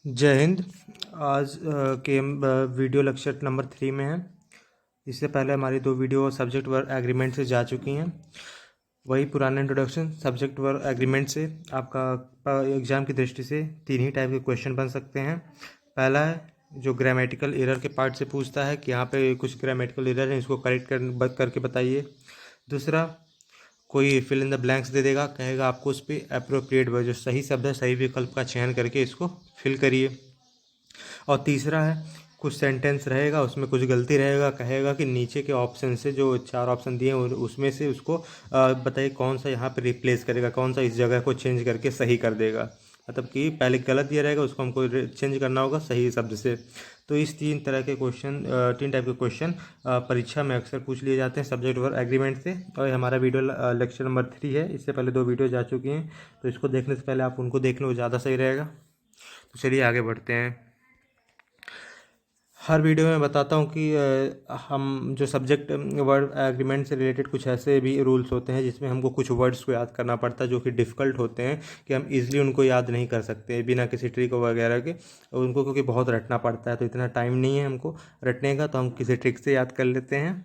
जय हिंद। आज के हम वीडियो लेक्चर नंबर 3 में हैं। इससे पहले हमारी 2 वीडियो सब्जेक्ट वर्क एग्रीमेंट से जा चुकी हैं। वही पुराना इंट्रोडक्शन सब्जेक्ट वर्क एग्रीमेंट से आपका एग्ज़ाम की दृष्टि से 3 ही टाइप के क्वेश्चन बन सकते हैं। पहला है जो ग्रामेटिकल एरर के पार्ट से पूछता है कि यहाँ पे कुछ ग्रामेटिकल एरर है, इसको करेक्ट करके बताइए। दूसरा, कोई फिल इन द ब्लैंक्स दे देगा, कहेगा आपको उस पर अप्रोप्रिएट वर्ड जो सही शब्द है सही विकल्प का चयन करके इसको फिल करिए। और तीसरा है कुछ सेंटेंस रहेगा, उसमें कुछ गलती रहेगा, कहेगा कि नीचे के ऑप्शन से जो 4 ऑप्शन दिए हैं उसमें से उसको बताइए कौन सा यहाँ पे रिप्लेस करेगा, कौन सा इस जगह को चेंज करके सही कर देगा। मतलब कि पहले गलत दिया रहेगा, उसको हमको चेंज करना होगा सही शब्द से। तो इस 3 तरह के क्वेश्चन 3 टाइप के क्वेश्चन परीक्षा में अक्सर पूछ लिए जाते हैं सब्जेक्ट वर्क एग्रीमेंट से। और हमारा वीडियो लेक्चर नंबर 3 है। इससे पहले 2 वीडियो जा चुकी हैं, तो इसको देखने से पहले आप उनको देख लो, ज़्यादा सही रहेगा। तो चलिए आगे बढ़ते हैं। हर वीडियो में बताता हूँ कि हम जो सब्जेक्ट वर्ड एग्रीमेंट से रिलेटेड कुछ ऐसे भी रूल्स होते हैं जिसमें हमको कुछ वर्ड्स को याद करना पड़ता है जो कि डिफ़िकल्ट होते हैं, कि हम इजीली उनको याद नहीं कर सकते बिना किसी ट्रिक वगैरह के। उनको क्योंकि बहुत रटना पड़ता है, तो इतना टाइम नहीं है हमको रटने का, तो हम किसी ट्रिक से याद कर लेते हैं।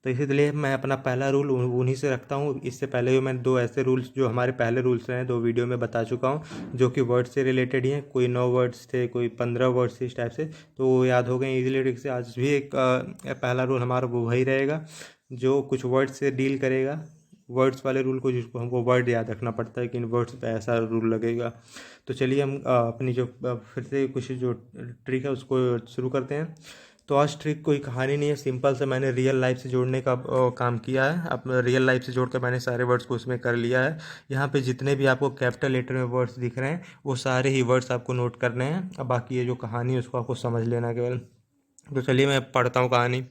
तो इसीलिए मैं अपना पहला रूल उन्हीं से रखता हूँ। इससे पहले भी मैंने 2 ऐसे रूल्स जो हमारे पहले रूल्स हैं 2 वीडियो में बता चुका हूँ, जो कि वर्ड से रिलेटेड ही हैं। कोई 9 वर्ड्स थे, कोई 15 वर्ड्स थे, इस टाइप से, तो वो याद हो गए इजीली ट्रिक से। आज भी एक पहला रूल हमारा वो वही रहेगा जो कुछ वर्ड से डील करेगा। वर्ड्स वाले रूल को जिसको हमको वर्ड याद रखना पड़ता है कि इन वर्ड्स पे ऐसा रूल लगेगा। तो चलिए हम अपनी जो फिर से कुछ जो ट्रिक है उसको शुरू करते हैं। तो आज ट्रिक कोई कहानी नहीं है, सिंपल से मैंने रियल लाइफ से जोड़ने का काम किया है। अब रियल लाइफ से जोड़कर मैंने सारे वर्ड्स को उसमें कर लिया है। यहाँ पे जितने भी आपको कैपिटल लेटर में वर्ड्स दिख रहे हैं वो सारे ही वर्ड्स आपको नोट करने हैं। अब बाकी ये जो कहानी है उसको आपको समझ लेना केवल। तो चलिए मैं पढ़ता हूँ कहानी।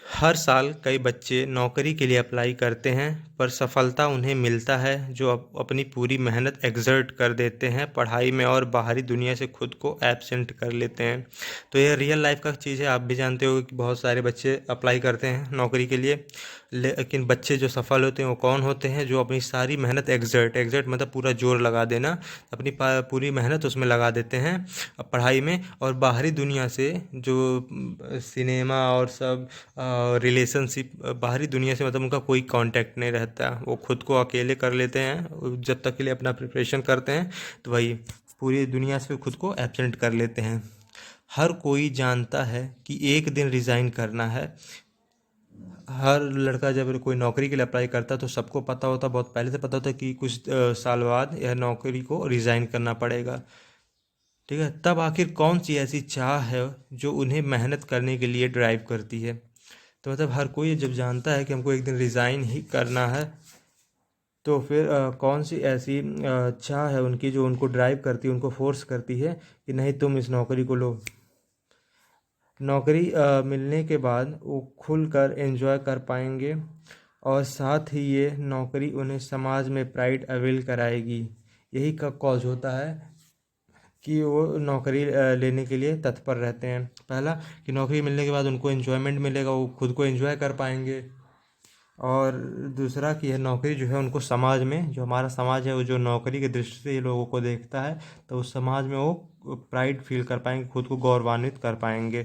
हर साल कई बच्चे नौकरी के लिए अप्लाई करते हैं, पर सफलता उन्हें मिलता है जो अपनी पूरी मेहनत एक्सर्ट कर देते हैं पढ़ाई में और बाहरी दुनिया से खुद को एब्सेंट कर लेते हैं। तो ये रियल लाइफ का चीज़ है। आप भी जानते हो कि बहुत सारे बच्चे अप्लाई करते हैं नौकरी के लिए, लेकिन बच्चे जो सफल होते हैं वो कौन होते हैं? जो अपनी सारी मेहनत एक्सर्ट मतलब पूरा जोर लगा देना, अपनी पूरी मेहनत उसमें लगा देते हैं पढ़ाई में, और बाहरी दुनिया से जो सिनेमा और सब रिलेशनशिप, बाहरी दुनिया से मतलब उनका कोई कांटेक्ट नहीं रहता। वो खुद को अकेले कर लेते हैं जब तक के लिए अपना प्रिपरेशन करते हैं, तो वही पूरी दुनिया से खुद को एब्सेंट कर लेते हैं। हर कोई जानता है कि एक दिन रिज़ाइन करना है। हर लड़का जब कोई नौकरी के लिए अप्लाई करता तो सबको पता होता, बहुत पहले से पता होता कि कुछ साल बाद यह नौकरी को रिज़ाइन करना पड़ेगा। ठीक है, तब आखिर कौन सी ऐसी चाह है जो उन्हें मेहनत करने के लिए ड्राइव करती है? तो मतलब हर कोई जब जानता है कि हमको एक दिन रिज़ाइन ही करना है, तो फिर कौन सी ऐसी चाह है उनकी जो उनको ड्राइव करती है, उनको फोर्स करती है कि नहीं तुम इस नौकरी को लो। नौकरी मिलने के बाद वो खुलकर एंजॉय कर पाएंगे, और साथ ही ये नौकरी उन्हें समाज में प्राइड अवेल कराएगी। यही का कॉज होता है कि वो नौकरी लेने के लिए तत्पर रहते हैं। पहला कि नौकरी मिलने के बाद उनको एंजॉयमेंट मिलेगा, वो खुद को एंजॉय कर पाएंगे। और दूसरा कि यह नौकरी जो है उनको समाज में, जो हमारा समाज है वो जो नौकरी की दृष्टि से ये लोगों को देखता है, तो उस समाज में वो प्राइड फील कर पाएंगे, खुद को गौरवान्वित कर पाएंगे।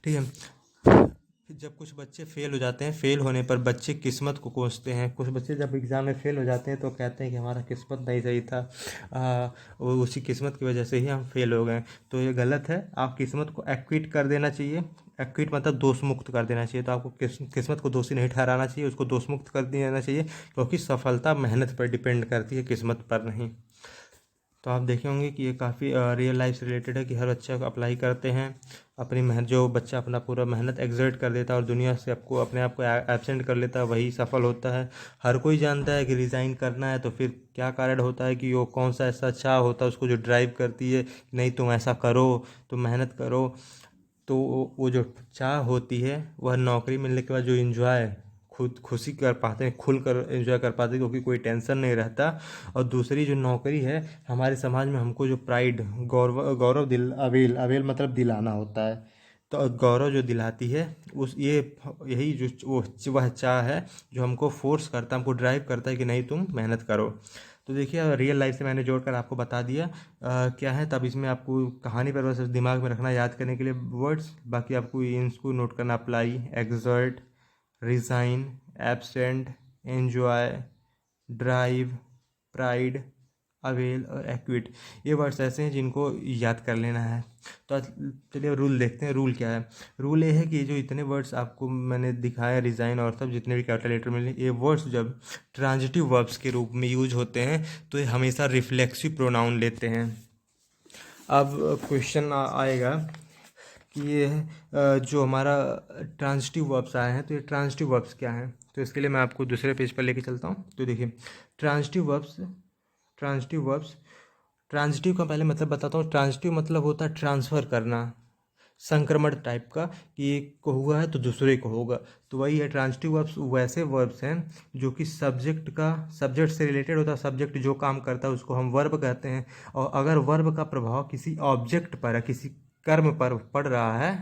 ठीक है। जब कुछ बच्चे फेल हो जाते हैं, फेल होने पर बच्चे किस्मत को कोसते हैं। कुछ बच्चे जब एग्ज़ाम में फेल हो जाते हैं तो कहते हैं कि हमारा किस्मत नहीं सही था, वो उसी किस्मत की वजह से ही हम फेल हो गए। तो ये गलत है। आप किस्मत को एक्विट कर देना चाहिए। एक्विट मतलब दोष मुक्त कर देना चाहिए। तो आपको किस्मत को दोषी नहीं ठहराना चाहिए, उसको दोष मुक्त कर देना चाहिए, क्योंकि सफलता मेहनत पर डिपेंड करती है, किस्मत पर नहीं। तो आप देखे होंगे कि ये काफ़ी रियल लाइफ से रिलेटेड है कि हर बच्चा अप्लाई करते हैं, अपनी मेहनत, जो बच्चा अपना पूरा मेहनत एक्सर्ट कर देता है और दुनिया से आपको अपने आप को एब्सेंट कर लेता है वही सफल होता है। हर कोई जानता है कि रिज़ाइन करना है, तो फिर क्या कारण होता है कि वो कौन सा ऐसा चाह होता है उसको जो ड्राइव करती है कि नहीं तुम ऐसा करो, तुम मेहनत करो। तो वो जो चाह होती है वह नौकरी मिलने के बाद जो इन्जॉय, खुद खुशी कर पाते हैं, खुल कर एंजॉय कर पाते हैं, क्योंकि कोई टेंशन नहीं रहता। और दूसरी जो नौकरी है हमारे समाज में हमको जो प्राइड, गौरव गौरव दिल अवेल अवेल मतलब दिलाना होता है। तो गौरव जो दिलाती है उस ये यही जो वह चाह है जो हमको फोर्स करता है, हमको ड्राइव करता है कि नहीं तुम मेहनत करो। तो देखिए रियल लाइफ से मैंने जोड़कर आपको बता दिया क्या है। तब इसमें आपको कहानी पर बस दिमाग में रखना, याद करने के लिए वर्ड्स, बाकी आपको इनको नोट करना। Apply, exert, resign, absent, enjoy, drive, pride, avail और एक्विट, ये वर्ड्स ऐसे हैं जिनको याद कर लेना है। तो चलिए रूल देखते हैं। रूल क्या है? रूल ये है कि जो इतने वर्ड्स आपको मैंने दिखाया, रिज़ाइन और सब जितने भी कैपिटल लेटर मिले, ये वर्ड्स जब ट्रांजिटिव वर्ब्स के रूप में यूज होते हैं तो ये हमेशा रिफ्लेक्सिव प्रोनाउन लेते हैं। अब क्वेश्चन आएगा कि ये जो हमारा ट्रांजिटिव वर्ब्स आए हैं, तो ये ट्रांजिटिव वर्ब्स क्या हैं? तो इसके लिए मैं आपको दूसरे पेज पर लेके चलता हूँ। तो देखिए ट्रांजिटिव वर्ब्स, ट्रांजिटिव का पहले मतलब बताता हूँ। ट्रांजिटिव मतलब होता है ट्रांसफ़र करना, संक्रमण टाइप का, कि एक को हुआ है तो दूसरे को होगा, तो वही है। ट्रांजिटिव वर्ब्स वैसे वर्ब्स हैं जो कि सब्जेक्ट से रिलेटेड होता है। सब्जेक्ट जो काम करता है उसको हम वर्ब कहते हैं। और अगर वर्ब का प्रभाव किसी ऑब्जेक्ट पर है, किसी कर्म पर पड़ रहा है,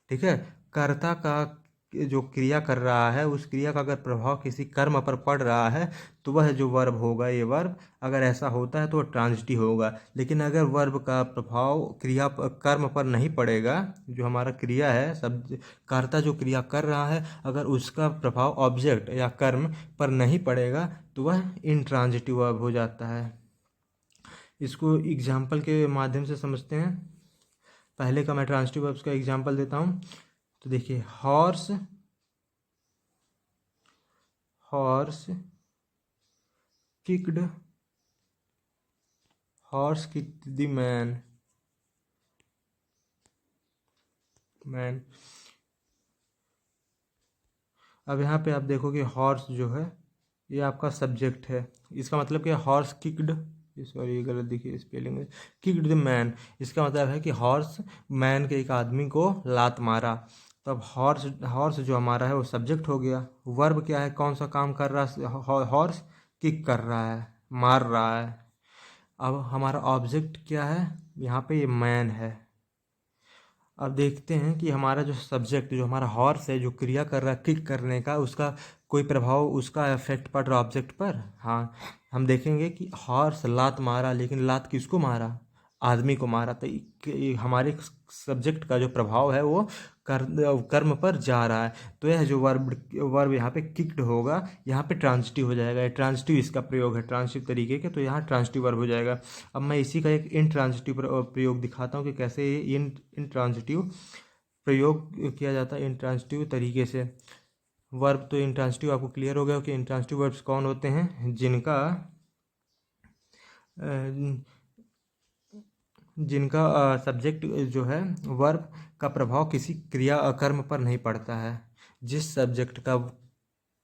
ठीक है, कर्ता का जो क्रिया कर रहा है उस क्रिया का अगर प्रभाव किसी कर्म पर पड़ रहा है तो वह जो वर्ब होगा, ये वर्ब अगर ऐसा होता है तो ट्रांजिटिव होगा। लेकिन अगर वर्ब का प्रभाव कर्म पर नहीं पड़ेगा, जो हमारा क्रिया है, सब कर्ता जो क्रिया कर रहा है, अगर उसका प्रभाव ऑब्जेक्ट या कर्म पर नहीं पड़ेगा तो वह इनट्रांजिटिव वर्ब हो जाता है। इसको एग्जाम्पल के माध्यम से समझते हैं। पहले का मैं ट्रांजिटिव वर्ब्स का एग्जाम्पल देता हूँ। तो देखिए हॉर्स किक्ड द मैन। अब यहाँ पे आप देखोगे हॉर्स जो है ये आपका सब्जेक्ट है। इसका मतलब क्या? हॉर्स किक्ड, सॉरी ये गलत दिखी स्पेलिंग में, किक्ड द मैन। इसका मतलब है कि हॉर्स मैन के, एक आदमी को लात मारा। तो अब हॉर्स जो हमारा है वो सब्जेक्ट हो गया। वर्ब क्या है? कौन सा काम कर रहा है? हॉर्स किक कर रहा है, मार रहा है। अब हमारा ऑब्जेक्ट क्या है? यहाँ पे ये मैन है। अब देखते हैं कि हमारा जो सब्जेक्ट, जो हमारा हॉर्स है, जो क्रिया कर रहा है किक करने का, उसका कोई प्रभाव, उसका इफेक्ट पड़ रहा ऑब्जेक्ट पर? हाँ, हम देखेंगे कि हॉर्स लात मारा, लेकिन लात किसको मारा? आदमी को मारा। तो हमारे सब्जेक्ट का जो प्रभाव है वो कर्म पर जा रहा है। तो यह जो वर्ब यहाँ पे किक्ड होगा, यहाँ पे ट्रांजिटिव हो जाएगा। ट्रांजिटिव इसका प्रयोग है, ट्रांजिटिव तरीके के, तो यहाँ ट्रांजिटिव वर्ब हो जाएगा। अब मैं इसी का एक इनट्रांजिटिव प्रयोग दिखाता हूँ कि कैसे ये इनट्रांजिटिव प्रयोग किया जाता है, इनट्रांजिटिव तरीके से। वर्ब तो इनट्रांजिटिव आपको क्लियर हो गया कि इनट्रांजिटिव वर्ब्स कौन होते हैं? जिनका सब्जेक्ट जो है, वर्ब का प्रभाव किसी क्रिया कर्म पर नहीं पड़ता है। जिस सब्जेक्ट का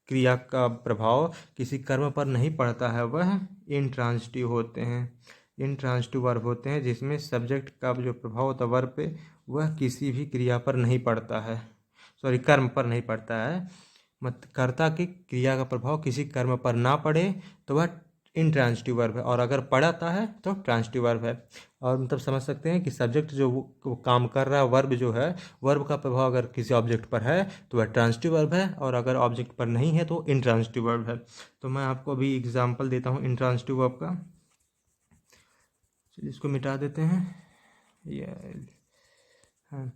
क्रिया का प्रभाव किसी कर्म पर नहीं पड़ता है वह इनट्रांजिटिव होते हैं। इनट्रांजिटिव वर्ब होते हैं जिसमें सब्जेक्ट का जो प्रभाव होता है वर्ब पे, वह किसी भी क्रिया पर नहीं पड़ता है, सॉरी कर्म पर नहीं पड़ता है। कर्ता की क्रिया का प्रभाव किसी कर्म पर ना पड़े तो वह इनट्रांजिटिव वर्ब है, और अगर पड़ता है तो ट्रांजिटिव वर्ब है। और मतलब समझ सकते हैं कि सब्जेक्ट जो वो काम कर रहा है, वर्ब जो है, वर्ब का प्रभाव अगर किसी ऑब्जेक्ट पर है तो वह ट्रांजिटिव वर्ब है, और अगर ऑब्जेक्ट पर नहीं है तो इनट्रांजिटिव वर्ब है। तो मैं आपको अभी एग्जांपल देता हूँ इनट्रांजिटिव वर्ब का। चलिए इसको मिटा देते हैं। ये हाँ,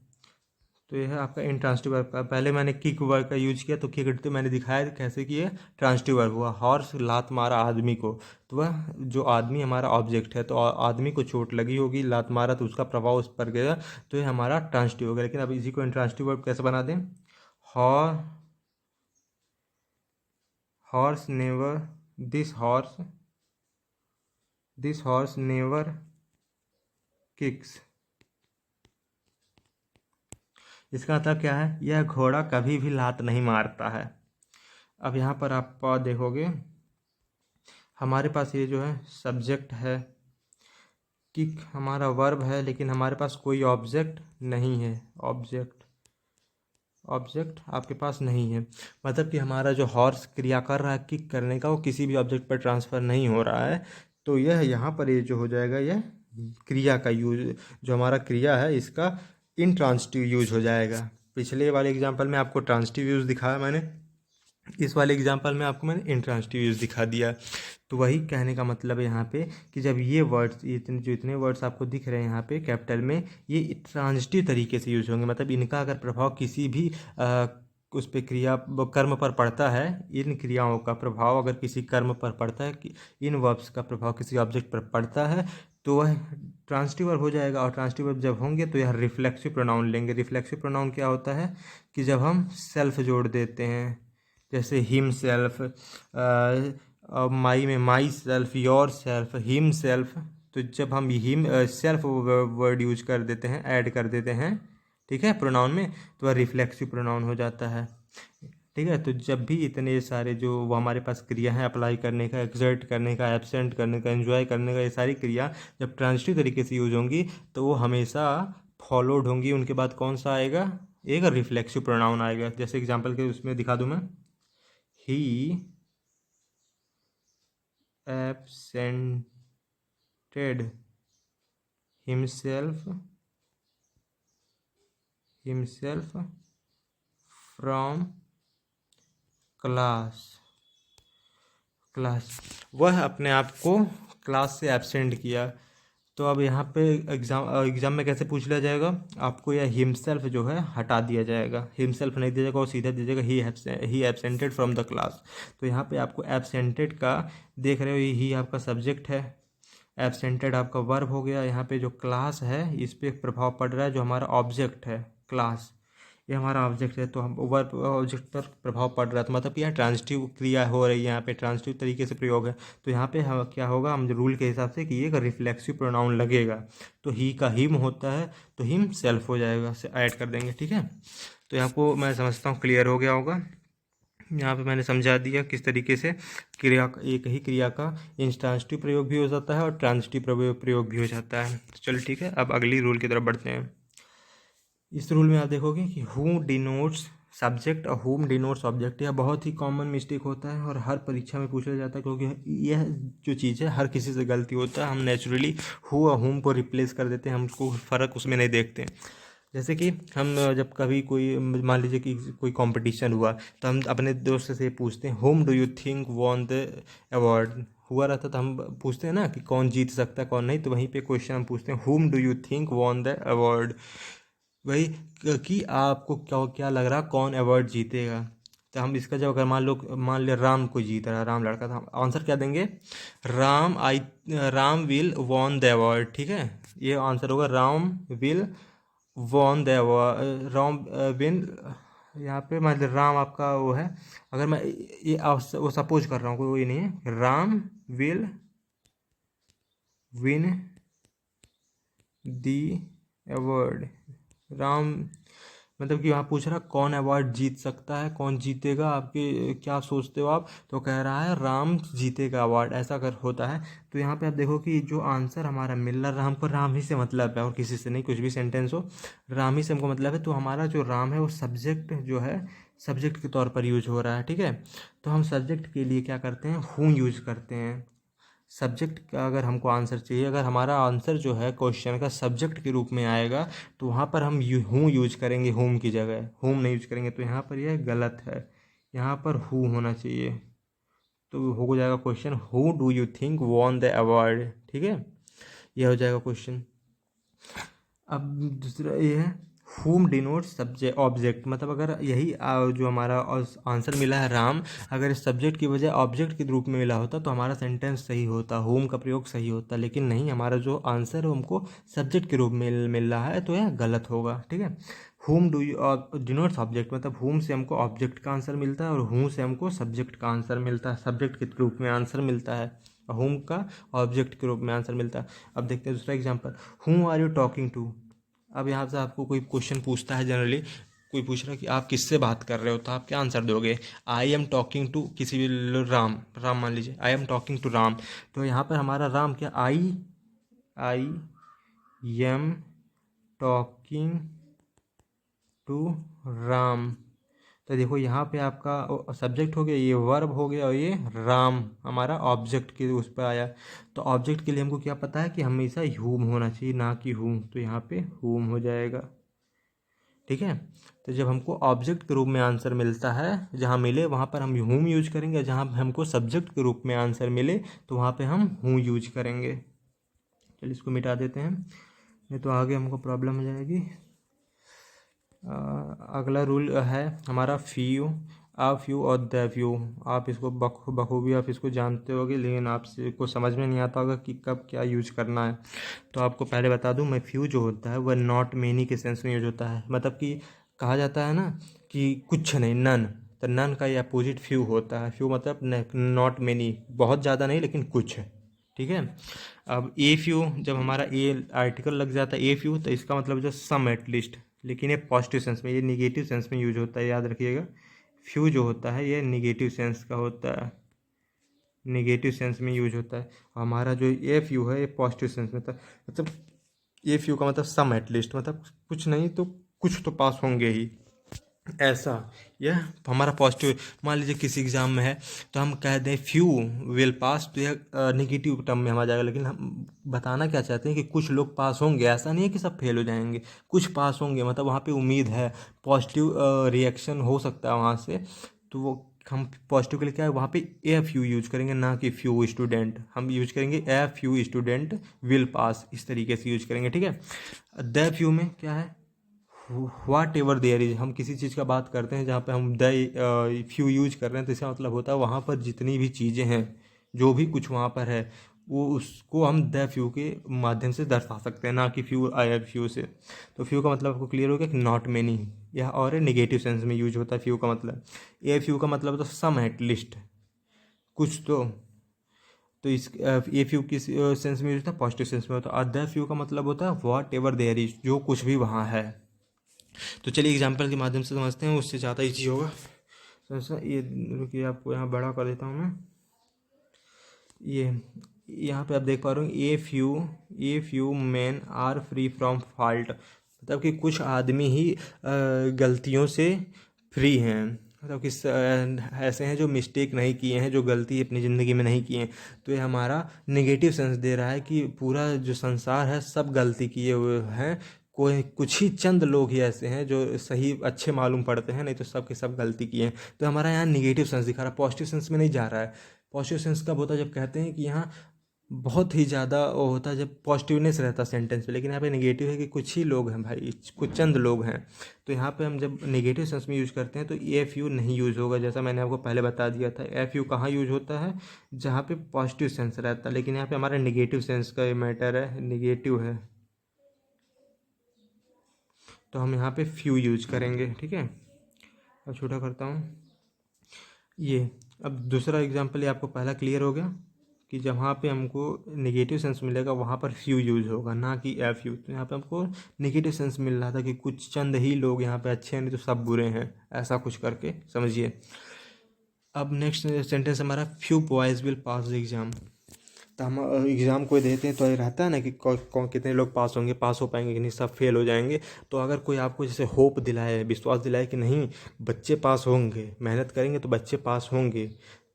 तो यह है आपका इनट्रांजिटिव वर्ब का। पहले मैंने किक वर्ब का यूज किया, तो किक तो मैंने दिखाया कैसे कि ये ट्रांजिटिव वर्ब हुआ। हॉर्स लात मारा आदमी को, तो वह जो आदमी हमारा ऑब्जेक्ट है, तो आदमी को चोट लगी होगी, लात मारा तो उसका प्रभाव उस पर गया, तो ये हमारा ट्रांजिटिव हो गया। लेकिन अब इसी को इनट्रांजिटिव वर्ब कैसे बना दें? Horse never, this horse never kicks. इसका मतलब क्या है? यह घोड़ा कभी भी लात नहीं मारता है। अब यहाँ पर आप देखोगे हमारे पास ये जो है सब्जेक्ट है, किक हमारा वर्ब है, लेकिन हमारे पास कोई ऑब्जेक्ट नहीं है। ऑब्जेक्ट आपके पास नहीं है, मतलब कि हमारा जो हॉर्स क्रिया कर रहा है किक करने का, वो किसी भी ऑब्जेक्ट पर ट्रांसफ़र नहीं हो रहा है। तो यह यहाँ पर ये जो हो जाएगा, यह क्रिया का यूज, जो हमारा क्रिया है इसका इनट्रांजिटिव यूज हो जाएगा। पिछले वाले एग्जाम्पल में आपको ट्रांजिटिव यूज दिखाया मैंने, इस वाले एग्जांपल में आपको मैंने इंट्रांसिटिव यूज़ दिखा दिया। तो वही कहने का मतलब है यहाँ पे कि जब ये वर्ड्स इतने वर्ड्स आपको दिख रहे हैं यहाँ पे कैपिटल में, ये ट्रांजिटिव तरीके से यूज होंगे। मतलब इनका अगर प्रभाव किसी भी उस पे क्रिया कर्म पर पड़ता है, इन क्रियाओं का प्रभाव अगर किसी कर्म पर पड़ता है, कि इन वर्ब्स का प्रभाव किसी ऑब्जेक्ट पर पड़ता है, तो वह ट्रांजिटिव वर्ब हो जाएगा। और ट्रांजिटिव वर्ब जब होंगे तो यह रिफ्लेक्सिव प्रोनाउन लेंगे। रिफ्लेक्सिव प्रोनाउन क्या होता है कि जब हम सेल्फ जोड़ देते हैं, जैसे हिम सेल्फ, माई में my self, your self, him self. तो जब हम हिम सेल्फ वर्ड यूज कर देते हैं, ऐड कर देते हैं, ठीक है, प्रोनाउन में, तो वह रिफ्लेक्सिव प्रोनाउन हो जाता है। ठीक है, तो जब भी इतने सारे जो वो हमारे पास क्रिया हैं, अप्लाई करने का, एक्सर्ट करने का, एब्सेंट करने का, एंजॉय करने का, ये सारी क्रिया जब ट्रांजिटिव तरीके से यूज होंगी तो वो हमेशा फॉलोड होंगी। उनके बाद कौन सा आएगा? एक रिफ्लेक्सिव प्रोनाउन आएगा। जैसे एग्जाम्पल के उसमें दिखा दूँ मैं, he absented himself from class. वह अपने आप को क्लास से एब्सेंट किया। तो अब यहाँ पे एग्जाम में कैसे पूछ लिया जाएगा? आपको यह हिमसेल्फ जो है हटा दिया जाएगा, हिमसेल्फ नहीं दिया जाएगा और सीधा दिया जाएगा ही एब्सेंटेड फ्रॉम द क्लास। तो यहाँ पे आपको एब्सेंटेड का देख रहे हो, ही आपका सब्जेक्ट है, एब्सेंटेड आपका वर्ब हो गया। यहाँ पे जो क्लास है इस पर प्रभाव पड़ रहा है, जो हमारा ऑब्जेक्ट है क्लास, ये हमारा ऑब्जेक्ट है, तो हम वर्ब ऑब्जेक्ट पर प्रभाव पड़ रहा है। तो मतलब कि यहाँ ट्रांजिटिव क्रिया हो रही है, यहाँ पे ट्रांजिटिव तरीके से प्रयोग है। तो यहाँ पे हम क्या होगा, हम रूल के हिसाब से कि ये का रिफ्लेक्सिव प्रोनाउन लगेगा। तो ही का हिम होता है तो हिम सेल्फ हो जाएगा, से ऐड कर देंगे। ठीक है, तो यहाँ को मैं समझता हूँ क्लियर हो गया होगा। यहाँ पे मैंने समझा दिया किस तरीके से क्रिया, एक ही क्रिया का इंट्रांजिटिव प्रयोग भी हो जाता है और ट्रांजिटिव प्रयोग भी हो जाता है। तो चलो ठीक है, अब अगली रूल की तरफ बढ़ते हैं। इस रूल में आप देखोगे कि हु डिनोट्स सब्जेक्ट और हुम डिनोट्स ऑब्जेक्ट। यह बहुत ही कॉमन मिस्टेक होता है और हर परीक्षा में पूछा जाता है, क्योंकि यह जो चीज़ है हर किसी से गलती होता है। हम नेचुरली हु और हुम को रिप्लेस कर देते हैं, हमको फ़र्क उसमें नहीं देखते। जैसे कि हम जब कभी कोई, मान लीजिए कि कोई कंपटीशन हुआ, तो हम अपने दोस्त से पूछते हैं home do you think won the award. हुआ रहता तो हम पूछते हैं ना कि कौन जीत सकता है कौन नहीं, तो वहीं पे क्वेश्चन हम पूछते हैं home do you think won the award. वही कि आपको क्या क्या लग रहा कौन अवार्ड जीतेगा। तो हम इसका जब अगर मान ले राम को जीत रहा, राम लड़का था, आंसर क्या देंगे? Ram will won the award. ठीक है, ये आंसर होगा Ram will won the award. Ram win, यहाँ पे मतलब राम आपका वो है, अगर मैं ये वो सपोज कर रहा हूँ, कोई नहीं है, Ram will win the award. Ram मतलब कि वहाँ पूछ रहा कौन अवार्ड जीत सकता है, कौन जीतेगा, आपके क्या सोचते हो आप? तो कह रहा है राम जीतेगा अवार्ड, ऐसा अगर होता है। तो यहाँ पे आप देखो कि जो आंसर हमारा मिल रहा है, राम को राम ही से मतलब है और किसी से नहीं। कुछ भी सेंटेंस हो, राम ही से हमको मतलब है। तो हमारा जो राम है वो सब्जेक्ट जो है, सब्जेक्ट के तौर पर यूज हो रहा है। ठीक है, तो हम सब्जेक्ट के लिए क्या करते हैं? हूँ यूज करते हैं। सब्जेक्ट का अगर हमको आंसर चाहिए, अगर हमारा आंसर जो है क्वेश्चन का सब्जेक्ट के रूप में आएगा, तो वहाँ पर हम हूँ यूज करेंगे, होम की जगह होम नहीं यूज करेंगे। तो यहाँ पर यह गलत है, यहाँ पर हु होना चाहिए। तो हो जाएगा question who do you think won the award. ठीक है, यह हो जाएगा क्वेश्चन। अब दूसरा ये है हुम डिनोट्स सब्जेक्ट ऑब्जेक्ट। मतलब अगर यही जो हमारा आंसर मिला है राम, अगर इस सब्जेक्ट की बजाय ऑब्जेक्ट के रूप में मिला होता तो हमारा सेंटेंस सही होता, हुम का प्रयोग सही होता। लेकिन नहीं, हमारा जो आंसर है हमको सब्जेक्ट के रूप में मिल रहा है, तो यह गलत होगा। ठीक है, हुम डू यू डिनोट्स ऑब्जेक्ट, मतलब हुम से हमको ऑब्जेक्ट का आंसर मिलता है और हूँ से हमको सब्जेक्ट का आंसर मिलता है, सब्जेक्ट के रूप में आंसर मिलता है, होम का ऑब्जेक्ट के रूप में आंसर मिलता है। अब देखते हैं दूसरा example, who are you talking to. अब यहाँ से आपको कोई क्वेश्चन पूछता है, जनरली कोई पूछ रहा है कि आप किससे बात कर रहे हो, तो आप क्या आंसर दोगे? आई एम टॉकिंग टू किसी भी राम मान लीजिए, I am talking to Ram. तो यहाँ पर हमारा राम क्या, I am talking to Ram. तो देखो यहाँ पे आपका सब्जेक्ट हो गया, ये वर्ब हो गया और ये राम हमारा ऑब्जेक्ट के उस पर आया। तो ऑब्जेक्ट के लिए हमको क्या पता है कि हमेशा हुम होना चाहिए, ना कि हुम। तो यहाँ पे हुम हो जाएगा। ठीक है। तो जब हमको ऑब्जेक्ट के रूप में आंसर मिलता है, जहाँ मिले वहाँ पर हम हूम यूज करेंगे, जहाँ हमको सब्जेक्ट के रूप में आंसर मिले तो वहाँ पे हम हूँ यूज करेंगे। चलिए इसको मिटा देते हैं, नहीं तो आगे हमको प्रॉब्लम हो जाएगी। अगला रूल है हमारा फ्यू, आ फ्यू और द फ्यू। आप इसको बखूबी आप इसको जानते होगे, लेकिन आपसे को समझ में नहीं आता होगा कि कब क्या यूज करना है। तो आपको पहले बता दूं, मैं फ्यू जो होता है वह नॉट मेनी के सेंस में यूज होता है। मतलब कि कहा जाता है ना कि कुछ नहीं, नन, तो नन का ये अपोजिट फ्यू होता है। फ्यू मतलब नॉट मेनी, बहुत ज़्यादा नहीं लेकिन कुछ है, ठीक है। अब ए फ्यू, जब हमारा ए आर्टिकल लग जाता है ए फ्यू, तो इसका मतलब जो सम एटलीस्ट, लेकिन ये पॉजिटिव सेंस में, ये निगेटिव सेंस में यूज होता है, याद रखिएगा। फ्यू जो होता है ये निगेटिव सेंस का होता है, निगेटिव सेंस में यूज होता है। हमारा जो ए फ्यू है ये पॉजिटिव सेंस में था। मतलब ए फ्यू का मतलब सम एटलीस्ट, मतलब कुछ नहीं तो कुछ तो पास होंगे ही, ऐसा। यह हमारा पॉजिटिव। मान लीजिए किसी एग्जाम में है तो हम कह दें फ्यू विल पास, तो यह निगेटिव टर्म में हम आ जाएगा, लेकिन हम बताना क्या चाहते हैं कि कुछ लोग पास होंगे, ऐसा नहीं है कि सब फेल हो जाएंगे, कुछ पास होंगे, मतलब वहाँ पे उम्मीद है, पॉजिटिव रिएक्शन हो सकता है वहाँ से। तो वो हम पॉजिटिव के लिए क्या है, वहाँ पे ए फ्यू यूज करेंगे, ना कि फ्यू स्टूडेंट। हम यूज करेंगे a few student will pass, इस तरीके से यूज करेंगे, ठीक है। द फ्यू में क्या है, वाट एवर देयर इज। हम किसी चीज़ का बात करते हैं जहाँ पे हम द फ्यू यूज कर रहे हैं, तो इसका मतलब होता है वहाँ पर जितनी भी चीज़ें हैं, जो भी कुछ वहाँ पर है, वो उसको हम द फ्यू के माध्यम से दर्शा सकते हैं, ना कि फ्यू आई फ्यू से। तो फ्यू का मतलब आपको क्लियर हो गया कि नॉट मेनी, यह और नेगेटिव सेंस में यूज होता है फ्यू का मतलब। ए फ्यू का मतलब तो सम एट लिस्ट, कुछ तो इस ए फ्यू किस सेंस में यूज होता है, पॉजिटिव सेंस में होता है। और द फ्यू का मतलब होता है व्हाट एवर देयर इज, जो कुछ भी वहाँ है। तो चलिए एग्जाम्पल के माध्यम से समझते हैं, उससे ज़्यादा ईजी होगा। समझना, ये रुकिए आपको यहाँ बड़ा कर देता हूँ मैं। ये यहाँ पे आप देख पा रहे हो, a few man are free from fault, मतलब कि कुछ आदमी ही गलतियों से फ्री हैं, मतलब कि ऐसे हैं जो मिस्टेक नहीं किए हैं, जो गलती अपनी ज़िंदगी में नहीं किए हैं। तो ये हमारा नेगेटिव सेंस दे रहा है कि पूरा जो संसार है सब गलती किए हुए हैं, कोई कुछ ही चंद लोग ही ऐसे हैं जो सही अच्छे मालूम पड़ते हैं, नहीं तो सब के सब गलती किए हैं। तो हमारा यहाँ निगेटिव सेंस दिखा रहा है, पॉजिटिव सेंस में नहीं जा रहा है। पॉजिटिव सेंस कब होता है, जब कहते हैं कि यहाँ बहुत ही ज़्यादा वो होता है, जब पॉजिटिवनेस रहता है सेंटेंस पे, लेकिन यहाँ पे नेगेटिव है कि कुछ ही लोग हैं भाई, कुछ चंद लोग हैं। तो यहाँ पे हम जब नेगेटिव सेंस में यूज़ करते हैं तो एफ यू नहीं यूज़ होगा, जैसा मैंने आपको पहले बता दिया था। एफ यू कहाँ यूज होता है, जहाँ पे पॉजिटिव सेंस रहता है, लेकिन यहाँ पे हमारा नेगेटिव सेंस का मैटर है, निगेटिव है, तो हम यहाँ पे फ्यू यूज करेंगे, ठीक है। अब छोटा करता हूँ ये। अब दूसरा एग्जांपल, ये आपको पहला क्लियर हो गया कि जहाँ पे हमको नेगेटिव सेंस मिलेगा वहाँ पर फ्यू यूज होगा, ना कि एफ यू। तो यहाँ पे हमको नेगेटिव सेंस मिल रहा था कि कुछ चंद ही लोग यहाँ पे अच्छे हैं, नहीं तो सब बुरे हैं, ऐसा कुछ करके समझिए। अब नेक्स्ट सेंटेंस हमारा, few boys will pass the exam. तो हम एग्ज़ाम कोई देते हैं तो ये रहता है ना कि कौन कितने लोग पास होंगे, पास हो पाएंगे कि नहीं, सब फेल हो जाएंगे। तो अगर कोई आपको जैसे होप दिलाए, विश्वास दिलाए कि नहीं बच्चे पास होंगे, मेहनत करेंगे तो बच्चे पास होंगे,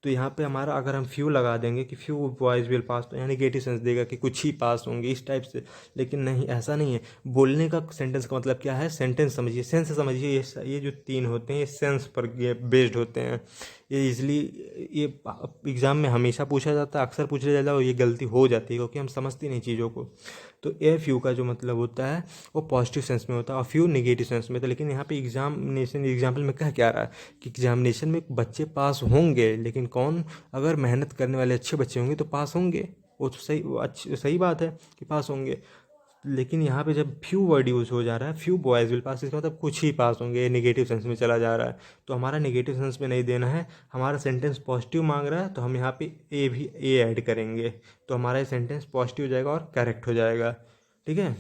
तो यहाँ पे हमारा अगर हम फ्यू लगा देंगे कि फ्यू बॉयज़ विल पास, तो यहाँ नेगेटिव सेंस देगा कि कुछ ही पास होंगे, इस टाइप से। लेकिन नहीं, ऐसा नहीं है। बोलने का सेंटेंस का मतलब क्या है, सेंटेंस समझिए, सेंस समझिए। ये जो तीन होते हैं ये सेंस पर बेस्ड होते हैं। ये इजली ये एग्ज़ाम में हमेशा पूछा जाता है, अक्सर पूछा जाता है, और ये गलती हो जाती है क्योंकि हम समझते नहीं चीज़ों को। तो ए फ्यू का जो मतलब होता है वो पॉजिटिव सेंस में होता है और फ्यू नेगेटिव सेंस में होता है। लेकिन यहाँ पे एग्जामिनेशन एग्जाम्पल में कह क्या रहा है कि एग्जामिनेशन में बच्चे पास होंगे, लेकिन कौन, अगर मेहनत करने वाले अच्छे बच्चे होंगे तो पास होंगे, वो तो सही, वो अच्छी सही बात है कि पास होंगे। लेकिन यहाँ पे जब फ्यू वर्ड यूज हो जा रहा है, फ्यू बॉयज़ विल पास, इसका मतलब कुछ ही पास होंगे, नेगेटिव सेंस में चला जा रहा है। तो हमारा नेगेटिव सेंस में नहीं देना है, हमारा सेंटेंस पॉजिटिव मांग रहा है तो हम यहाँ पे ए ऐड करेंगे, तो हमारा ये सेंटेंस पॉजिटिव हो जाएगा और करेक्ट हो जाएगा, ठीक है।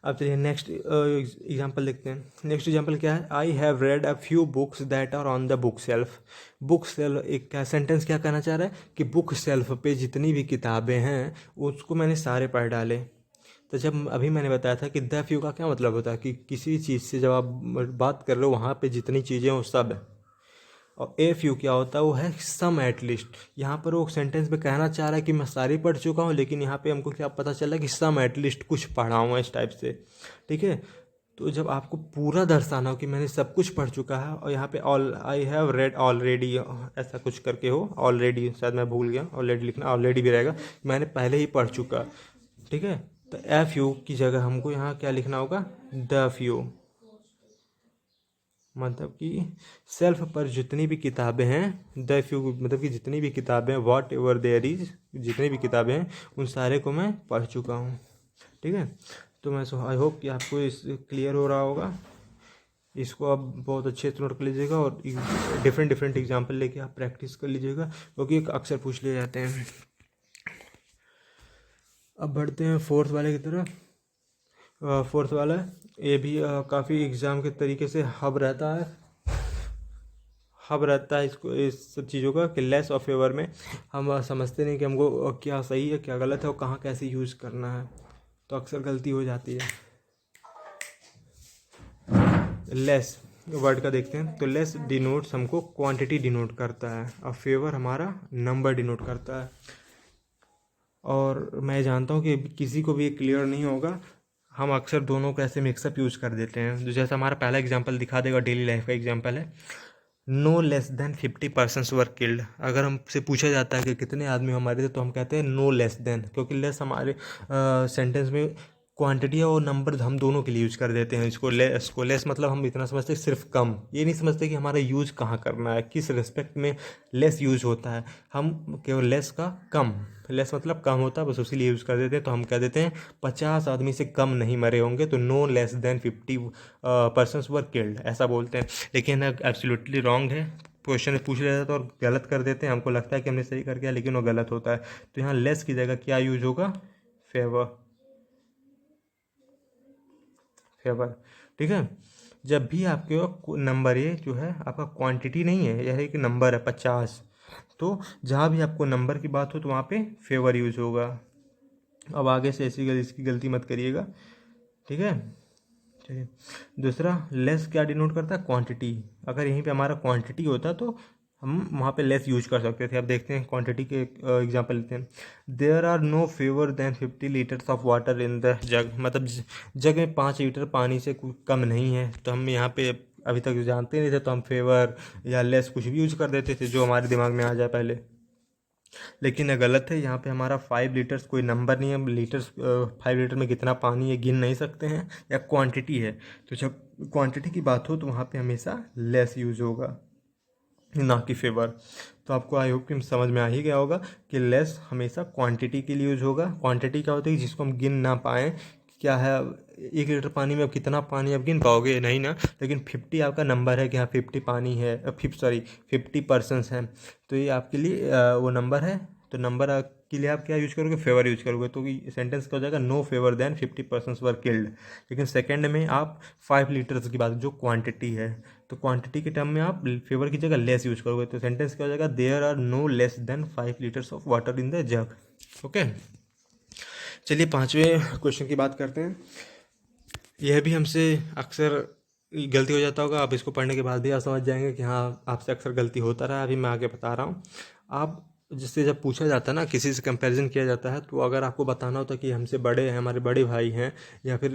अब चलिए नेक्स्ट एग्जाम्पल देखते हैं। नेक्स्ट एग्जाम्पल क्या है, I have read a few books that are on the bookshelf. Bookshelf एक क्या सेंटेंस क्या कहना चाह रहा है कि बुक सेल्फ पे जितनी भी किताबें हैं उसको मैंने सारे पढ़ डाले। तो जब अभी मैंने बताया था कि द फ्यू का क्या मतलब होता है कि किसी चीज़ से जब आप बात कर रहे हो वहाँ पे जितनी चीज़ें हैं वो सब है। और ए फ्यू क्या होता है, वो है सम एट लिस्ट। यहाँ पर वो सेंटेंस में कहना चाह रहा है कि मैं सारी पढ़ चुका हूँ, लेकिन यहाँ पे हमको क्या पता चला कि सम एट लिस्ट कुछ पढ़ा हूँ, इस टाइप से, ठीक है। तो जब आपको पूरा दर्शाना हो कि मैंने सब कुछ पढ़ चुका है, और यहाँ पे all I have red already ऐसा कुछ करके हो, ऑलरेडी शायद मैं भूल गया, ऑलरेडी लिखना, ऑलरेडी भी रहेगा, मैंने पहले ही पढ़ चुका, ठीक है। तो एफ यू की जगह हमको यहाँ क्या लिखना होगा, द फ्यू, मतलब कि सेल्फ पर जितनी भी किताबें हैं, द फ्यू मतलब कि जितनी भी किताबें, वॉट एवर देयर इज, जितनी भी किताबें हैं उन सारे को मैं पढ़ चुका हूँ, ठीक है। तो मैं आई होप कि आपको इस क्लियर हो रहा होगा। इसको आप बहुत अच्छे से नोट कर लीजिएगा और डिफरेंट डिफरेंट एग्जाम्पल लेके आप प्रैक्टिस कर लीजिएगा, क्योंकि अक्सर पूछ लिए जाते हैं। अब बढ़ते हैं फोर्थ वाले की तरफ। फोर्थ वाला ये भी काफ़ी एग्ज़ाम के तरीके से हब रहता है इसको, इस सब चीज़ों का, कि लेस और फेवर में हम समझते नहीं कि हमको क्या सही है क्या गलत है और कहाँ कैसे यूज़ करना है, तो अक्सर गलती हो जाती है। लेस वर्ड का देखते हैं, तो लेस डिनोट्स हमको क्वांटिटी डिनोट करता है और फेवर हमारा नंबर डिनोट करता है। और मैं जानता हूँ कि किसी को भी ये क्लियर नहीं होगा, हम अक्सर दोनों को ऐसे मिक्सअप यूज़ कर देते हैं। जैसे हमारा पहला एग्जांपल दिखा देगा, डेली लाइफ का एग्जांपल है, no less than 50% were killed. अगर हमसे पूछा जाता है कि कितने आदमी हमारे थे, तो हम कहते हैं नो लेस देन, क्योंकि लेस हमारे सेंटेंस में क्वांटिटी और नंबर हम दोनों के लिए यूज कर देते हैं। इसको लेस मतलब हम इतना समझते हैं सिर्फ कम, ये नहीं समझते कि हमारा यूज कहाँ करना है, किस रिस्पेक्ट में लेस यूज होता है। हम केवल लेस का कम, लेस मतलब कम होता है, बस उसी लिए यूज़ कर देते हैं। तो हम कह देते हैं 50 आदमी से कम नहीं मरे होंगे, तो no less than 50 persons were killed, ऐसा बोलते हैं। लेकिन एब्सोल्युटली रॉन्ग है। क्वेश्चन पूछ लेते हैं तो और गलत कर देते हैं, हमको लगता है कि हमने सही कर किया, लेकिन वो गलत होता है। तो यहाँ लेस की जगह क्या यूज होगा, फेवर, फेवर, ठीक है। जब भी आपके नंबर, ये जो है आपका क्वांटिटी नहीं है, यह एक नंबर है 50, तो जहाँ भी आपको नंबर की बात हो तो वहाँ पे फेवर यूज होगा। अब आगे से इसकी गलती मत करिएगा, ठीक है। चलिए, दूसरा लेस क्या डिनोट करता है, क्वांटिटी। अगर यहीं पे हमारा क्वांटिटी होता तो हम वहाँ पे लेस यूज कर सकते थे। अब देखते हैं क्वांटिटी के एग्जांपल लेते हैं। There are no fewer than 50 litres of water in the jug, मतलब जग में 5 लीटर पानी से कम नहीं है। तो हम यहाँ पे अभी तक जानते नहीं थे, तो हम फेवर या लेस कुछ भी यूज कर देते थे जो हमारे दिमाग में आ जाए पहले। लेकिन ये गलत है, यहाँ पे हमारा 5 लीटर्स कोई नंबर नहीं है, लीटर्स 5 लीटर में कितना पानी है गिन नहीं सकते हैं, या क्वांटिटी है। तो जब क्वांटिटी की बात हो तो वहाँ पे हमेशा लेस यूज होगा, ना कि फेवर। तो आपको आई होप कि समझ में आ ही गया होगा कि लेस हमेशा क्वांटिटी के लिए यूज होगा। क्वांटिटी क्या होती है, जिसको हम गिन ना पाएँ, क्या है 1 लीटर पानी में अब कितना पानी आप गिन पाओगे, नहीं ना। लेकिन 50 आपका नंबर है कि हाँ 50 पानी है, 50% हैं, तो ये आपके लिए वो नंबर है। तो नंबर के लिए आप क्या यूज करोगे, फेवर यूज करोगे। तो सेंटेंस क्या हो जाएगा, no fewer than 50% were killed. लेकिन सेकंड में आप 5 लीटर्स की बात, जो क्वांटिटी है, तो क्वांटिटी के टर्म में आप फेवर की जगह लेस यूज करोगे। तो सेंटेंस क्या हो जाएगा, there are no less than 5 litres of water in the jug. Okay, चलिए 5वें क्वेश्चन की बात करते हैं। यह भी हमसे अक्सर गलती हो जाता होगा, आप इसको पढ़ने के बाद भी आप समझ जाएंगे कि हाँ आपसे अक्सर गलती होता रहा है। अभी मैं आगे बता रहा हूँ। आप जिससे जब पूछा जाता है ना, किसी से कंपैरिजन किया जाता है, तो अगर आपको बताना होता है कि हमसे बड़े हैं, हमारे बड़े भाई हैं, या फिर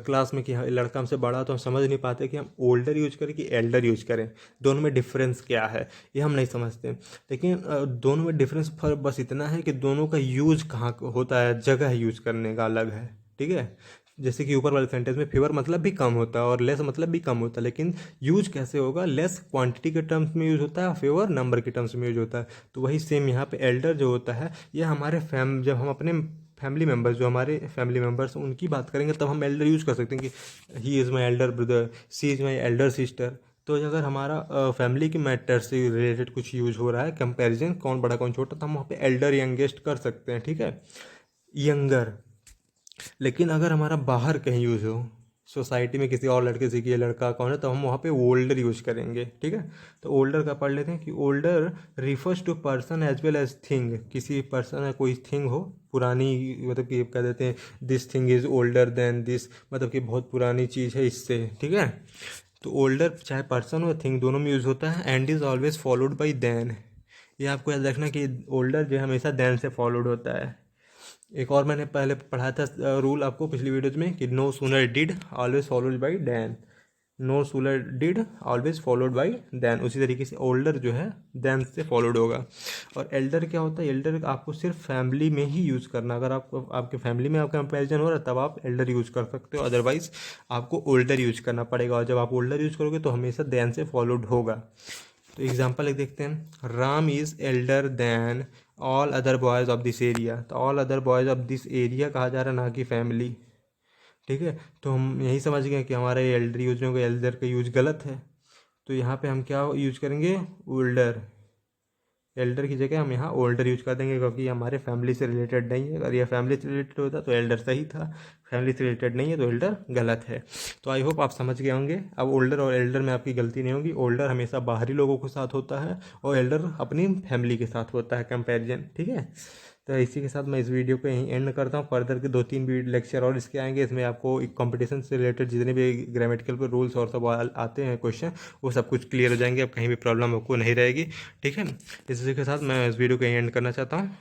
क्लास में कि लड़का हमसे बड़ा, तो हम समझ नहीं पाते कि हम ओल्डर यूज करें कि एल्डर यूज करें, दोनों में डिफरेंस क्या है, ये हम नहीं समझते। लेकिन दोनों में डिफरेंस बस इतना है कि दोनों का यूज कहाँ होता है, जगह यूज करने का अलग है, ठीक है। जैसे कि ऊपर वाले सेंटेंस में फेवर मतलब भी कम होता है और लेस मतलब भी कम होता है, लेकिन यूज कैसे होगा, लेस क्वांटिटी के टर्म्स में यूज होता है, फेवर नंबर के टर्म्स में यूज होता है। तो वही सेम यहाँ पे एल्डर जो होता है, ये हमारे जब हम अपने फैमिली मेम्बर्स, जो हमारे फैमिली मेम्बर्स उनकी बात करेंगे, तब हम एल्डर यूज कर सकते हैं कि he is my elder brother, she is my elder sister. तो अगर हमारा फैमिली के मैटर से रिलेटेड कुछ यूज हो रहा है, कंपैरिजन कौन बड़ा कौन छोटा, तो हम वहाँ पे एल्डर यंगेस्ट कर सकते हैं, ठीक है, यंगर। लेकिन अगर हमारा बाहर कहीं यूज़ हो, सोसाइटी में किसी और लड़के से कि ये लड़का कौन है, तो हम वहाँ पे ओल्डर यूज करेंगे, ठीक है। तो ओल्डर का पढ़ लेते हैं कि older refers to person as well as thing, किसी पर्सन या कोई थिंग हो पुरानी, मतलब कि कह देते हैं this thing is older than this, मतलब कि बहुत पुरानी चीज़ है इससे, ठीक है। तो ओल्डर चाहे पर्सन हो थिंग दोनों में यूज़ होता है। And is always followed by then, ये आपको याद रखना कि ओल्डर जो है हमेशा देन से फॉलोड होता है। एक और मैंने पहले पढ़ाया था रूल आपको पिछली वीडियोज में कि no sooner did always followed by than, no sooner did always followed by than, उसी तरीके से ओल्डर जो है देन से फॉलोड होगा। और एल्डर क्या होता है, एल्डर आपको सिर्फ फैमिली में ही यूज़ करना, अगर आपको आपके फैमिली में आपका कंपेरिजन हो रहा है तब आप एल्डर यूज़ कर सकते हो, अदरवाइज आपको ओल्डर यूज़ करना पड़ेगा। और जब आप ओल्डर यूज़ करोगे तो हमेशा देन से फॉलोड होगा। तो एग्जाम्पल एक देखते हैं, Ram is elder than all other boys of this area. तो all other boys of this area कहा जा रहा है, ना कि फैमिली। ठीक है, तो हम यही समझ गए कि हमारे एल्डर यूज में एल्डर का यूज गलत है। तो यहाँ पे हम क्या यूज करेंगे, ओल्डर। एल्डर की जगह हम यहाँ ओल्डर यूज कर देंगे, क्योंकि हमारे फैमिली से रिलेटेड नहीं है। अगर यह फैमिली से रिलेटेड होता तो एल्डर सही था, फैमिली से रिलेटेड नहीं है तो एल्डर गलत है। तो आई होप आप समझ गए होंगे। अब ओल्डर और एल्डर में आपकी गलती नहीं होगी। ओल्डर हमेशा बाहरी लोगों के साथ होता है और एल्डर अपनी फैमिली के साथ होता है, कंपेरिजन। ठीक है, तो इसी के साथ मैं इस वीडियो को यहीं एंड करता हूँ। फर्दर के 2-3 लेक्चर और इसके आएंगे। इसमें आपको एक कंपटीशन से रिलेटेड जितने भी ग्रामेटिकल पर रूल्स और सब आते हैं क्वेश्चन, वो सब कुछ क्लियर हो जाएंगे। अब कहीं भी प्रॉब्लम आपको नहीं रहेगी। ठीक है, इसी के साथ मैं इस वीडियो को यहीं एंड करना चाहता हूँ।